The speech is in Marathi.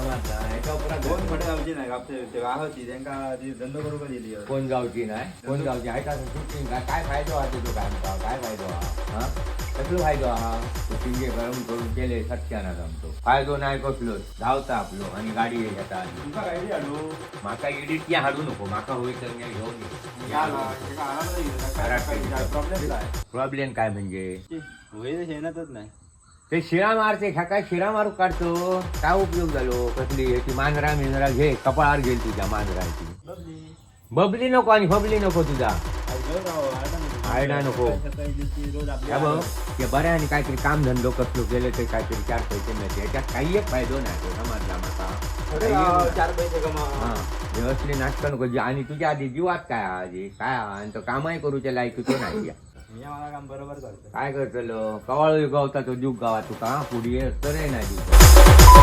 कोण फटे गावची नाही गावचे गावची त्यांना ती धंदो करू दिली कोण गावची नाही कोण गावची आहे का शूटिंग काय फायदो हा तुझो काय फायदो हा कसलो फायदो हा शूटिंग गरम करून केले सत्याना जमतो फायदो नाही कसलो धावता आपलो आणि गाडी घेता माका एडिट की हाडू नको माका होई तर मी घेऊन प्रॉब्लेम काय म्हणजे शेणातच नाही ते शिरा मारते ह्या काय शिरा मारू काढतो काय उपयोग झालो कसली ह्याची मांजरा घे कपाळावर घेईल तुझ्या मांजराची बबली नको आणि फबली नको तुझा आयडा नको ते बऱ्या आणि काहीतरी काम धंदो कसलो केले ते काहीतरी 4 पैसे मिळते याच्यात काही एक फायदो नाही समजला माका 4 पैसे कमा हा व्यवस्थित नाटक नको आणि तुझ्या आधी जीवात काय आधी काय आणि तो कामही करूच्या लायकीचो नाही मी मला काम बरोबर करतो काय करतलो कवाळ गावता तो जीव गावात तुका पुढे तर नाही जीव